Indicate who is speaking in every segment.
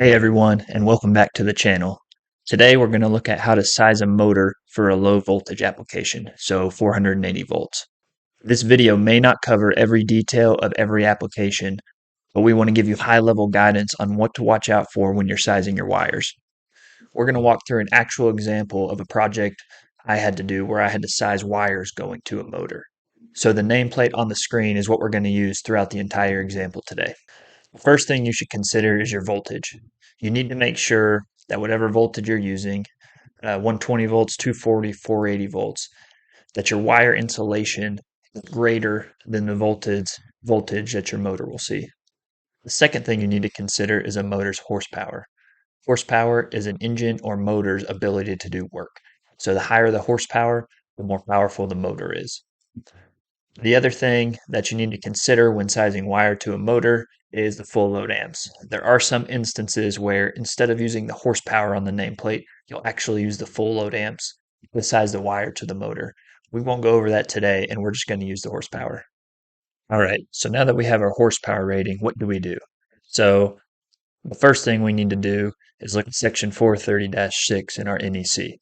Speaker 1: Hey everyone, and welcome back to the channel. Today we're going to look at how to size a motor for a low voltage application, so 480 volts. This video may not cover every detail of every application, but we want to give you high level guidance on what to watch out for when you're sizing your wires. We're going to walk through an actual example of a project I had to do where I had to size wires going to a motor. So the nameplate on the screen is what we're going to use throughout the entire example today. First thing you should consider is your voltage. You need to make sure that whatever voltage you're using, 120 volts, 240, 480 volts, that your wire insulation is greater than the voltage that your motor will see. The second thing you need to consider is a motor's horsepower. Horsepower is an engine or motor's ability to do work. So the higher the horsepower, the more powerful the motor is. The other thing that you need to consider when sizing wire to a motor is the full load amps. There are some instances where instead of using the horsepower on the nameplate, you'll actually use the full load amps to size the wire to the motor. We won't go over that today, and we're just going to use the horsepower. All right, so now that we have our horsepower rating, what do we do? So the first thing we need to do is look at section 430-6 in our NEC.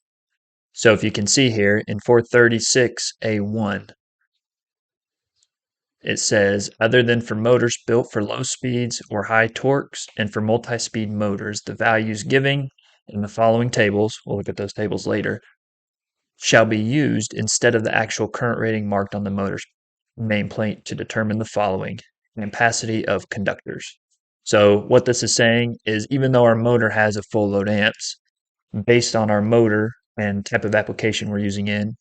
Speaker 1: So if you can see here in 436A1, it says, other than for motors built for low speeds or high torques and for multi-speed motors, the values giving in the following tables, we'll look at those tables later, shall be used instead of the actual current rating marked on the motor's nameplate to determine the following ampacity of conductors. So what this is saying is even though our motor has a full load amps, based on our motor and type of application we're using in,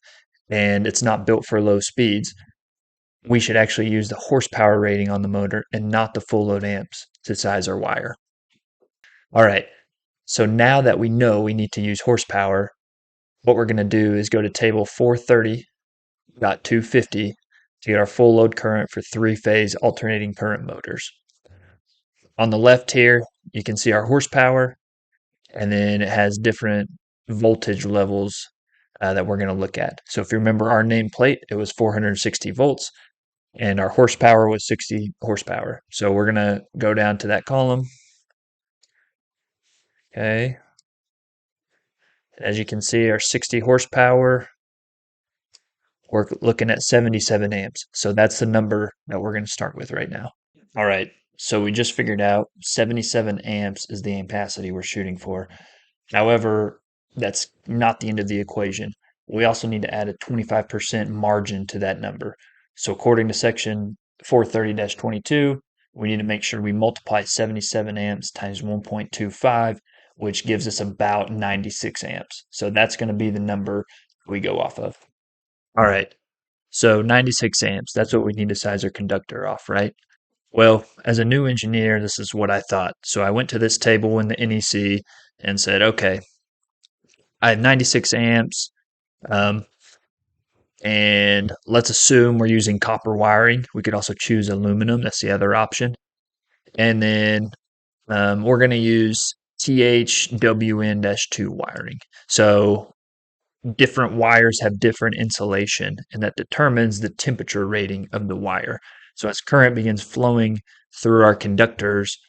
Speaker 1: and it's not built for low speeds, we should actually use the horsepower rating on the motor and not the full load amps to size our wire. All right, so now that we know we need to use horsepower, what we're going to do is go to table 430.250 to get our full load current for three-phase alternating current motors. On the left here, you can see our horsepower, and then it has different voltage levels that we're going to look at. So if you remember our nameplate, it was 460 volts. And our horsepower was 60 horsepower. So we're going to go down to that column. Okay. As you can see, our 60 horsepower, we're looking at 77 amps. So that's the number that we're going to start with right now. All right. So we just figured out 77 amps is the ampacity we're shooting for. However, that's not the end of the equation. We also need to add a 25% margin to that number. So according to section 430-22, we need to make sure we multiply 77 amps times 1.25, which gives us about 96 amps. So that's going to be the number we go off of. All right. So 96 amps, that's what we need to size our conductor off, right? Well, as a new engineer, this is what I thought. So I went to this table in the NEC and said, okay, I have 96 amps, and let's assume we're using copper wiring. We could also choose aluminum. That's the other option. And then we're going to use THWN-2 wiring. So different wires have different insulation, and that determines the temperature rating of the wire. So as current begins flowing through our conductors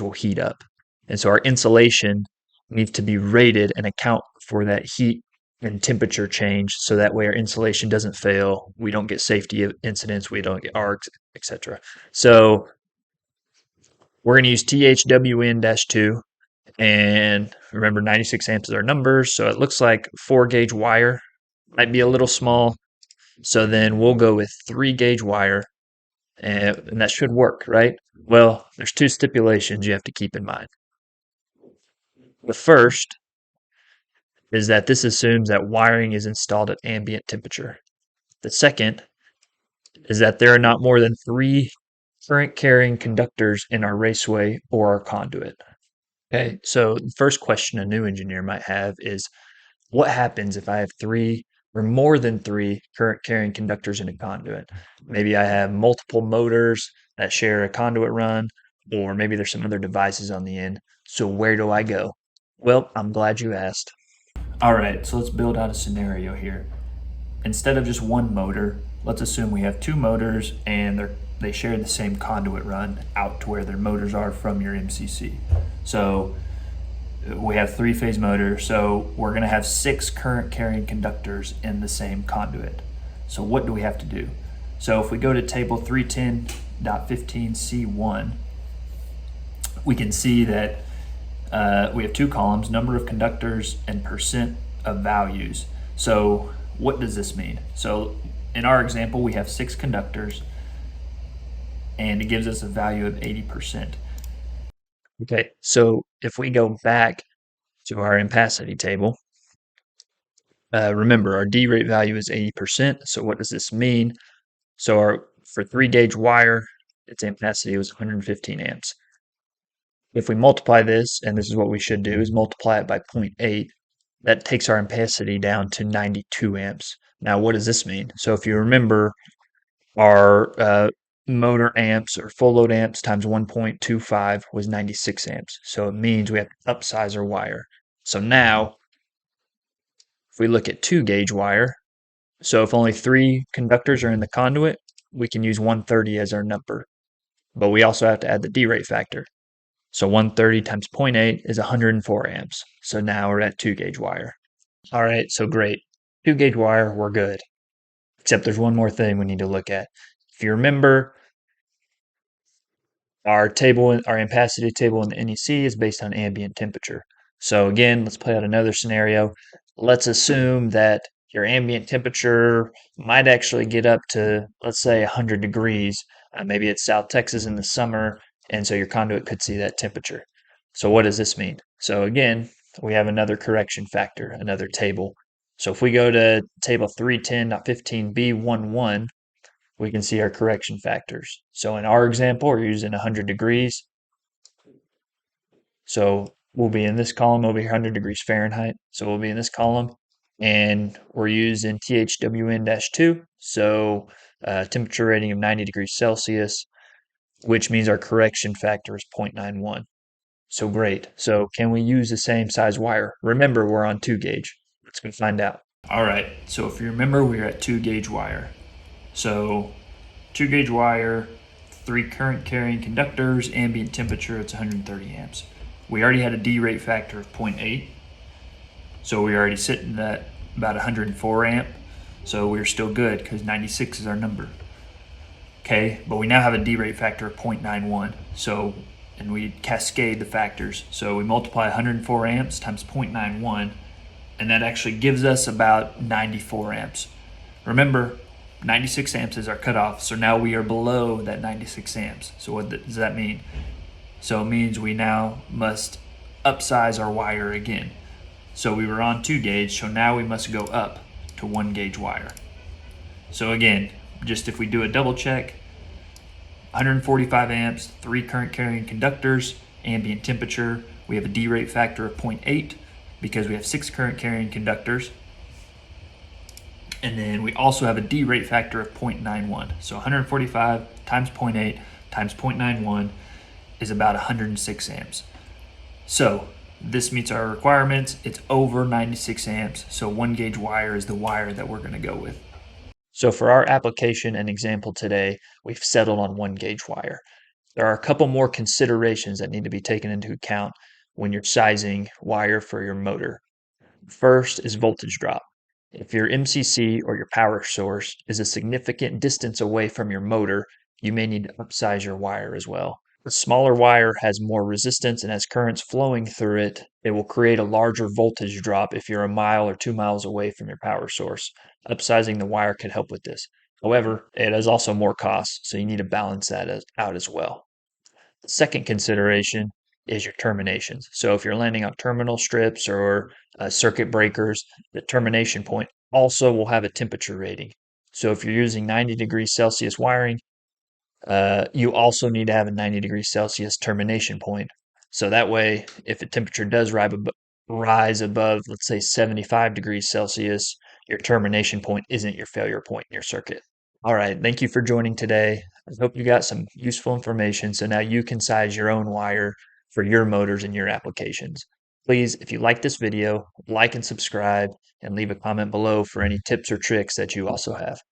Speaker 1: will heat up. And so our insulation needs to be rated and account for that heat and temperature change so that way our insulation doesn't fail, we don't get safety incidents, we don't get arcs, etc. So we're going to use THWN-2, and remember 96 amps is our number, so it looks like 4-gauge wire might be a little small, so then we'll go with 3-gauge wire, and that should work, right? Well, there's two stipulations you have to keep in mind. The first is that this assumes that wiring is installed at ambient temperature. The second is that there are not more than 3 current carrying conductors in our raceway or our conduit. Okay, so the first question a new engineer might have is, what happens if I have 3 or more than 3 current carrying conductors in a conduit? Maybe I have multiple motors that share a conduit run, or maybe there's some other devices on the end. So where do I go? Well, I'm glad you asked. All right, so let's build out a scenario here. Instead of just one motor, let's assume we have 2 motors and they share the same conduit run out to where their motors are from your MCC. So we have three-phase motor, so we're going to have 6 current carrying conductors in the same conduit. So what do we have to do? So if we go to table 310.15C1, we can see that we have 2 columns, number of conductors and percent of values. So what does this mean? So in our example, we have 6 conductors and it gives us a value of 80%. Okay, so if we go back to our ampacity table, remember our D rate value is 80%. So what does this mean? So for 3-gauge wire, its ampacity was 115 amps. If we multiply this, and this is what we should do, is multiply it by 0.8, that takes our ampacity down to 92 amps. Now, what does this mean? So if you remember, our motor amps or full load amps times 1.25 was 96 amps. So it means we have to upsize our wire. So now, if we look at 2-gauge wire, so if only 3 conductors are in the conduit, we can use 130 as our number. But we also have to add the D rate factor. So 130 times 0.8 is 104 amps. So now we're at 2-gauge wire. All right, so great. 2-gauge wire, we're good. Except there's one more thing we need to look at. If you remember, our ampacity table in the NEC is based on ambient temperature. So again, let's play out another scenario. Let's assume that your ambient temperature might actually get up to, let's say, 100 degrees. Maybe it's South Texas in the summer, and so your conduit could see that temperature. So what does this mean? So again, we have another correction factor, another table. So if we go to table 310.15b11, we can see our correction factors. So in our example, we're using 100 degrees. So we'll be in this column over here, 100 degrees Fahrenheit. So we'll be in this column. And we're using THWN-2, so temperature rating of 90 degrees Celsius, which means our correction factor is 0.91. So great. So can we use the same size wire? Remember, we're on 2-gauge. Let's go find out. All right. So if you remember, we're at 2-gauge wire. So 2-gauge wire, 3 current carrying conductors, ambient temperature, it's 130 amps. We already had a D rate factor of 0.8. So we're already sitting at about 104 amp. So we're still good because 96 is our number. Okay, but we now have a D rate factor of 0.91. So, and we cascade the factors. So we multiply 104 amps times 0.91, and that actually gives us about 94 amps. Remember, 96 amps is our cutoff, so now we are below that 96 amps. So what does that mean? So it means we now must upsize our wire again. So we were on 2-gauge, so now we must go up to 1-gauge wire. So again, just if we do a double check, 145 amps, 3 current carrying conductors, ambient temperature, we have a D rate factor of 0.8 because we have 6 current carrying conductors. And then we also have a D rate factor of 0.91. So 145 times 0.8 times 0.91 is about 106 amps. So this meets our requirements. It's over 96 amps. So 1-gauge wire is the wire that we're going to go with. So for our application and example today, we've settled on 1-gauge wire. There are a couple more considerations that need to be taken into account when you're sizing wire for your motor. First is voltage drop. If your MCC or your power source is a significant distance away from your motor, you may need to upsize your wire as well. A smaller wire has more resistance and has currents flowing through it. It will create a larger voltage drop if you're a mile or 2 miles away from your power source. Upsizing the wire could help with this. However, it is also more cost, so you need to balance that out as well. The second consideration is your terminations. So if you're landing on terminal strips or circuit breakers, the termination point also will have a temperature rating. So if you're using 90 degrees Celsius wiring, you also need to have a 90 degrees Celsius termination point. So that way, if the temperature does rise above, let's say 75 degrees Celsius, your termination point isn't your failure point in your circuit. All right, thank you for joining today. I hope you got some useful information so now you can size your own wire for your motors and your applications. Please, if you like this video, like and subscribe and leave a comment below for any tips or tricks that you also have.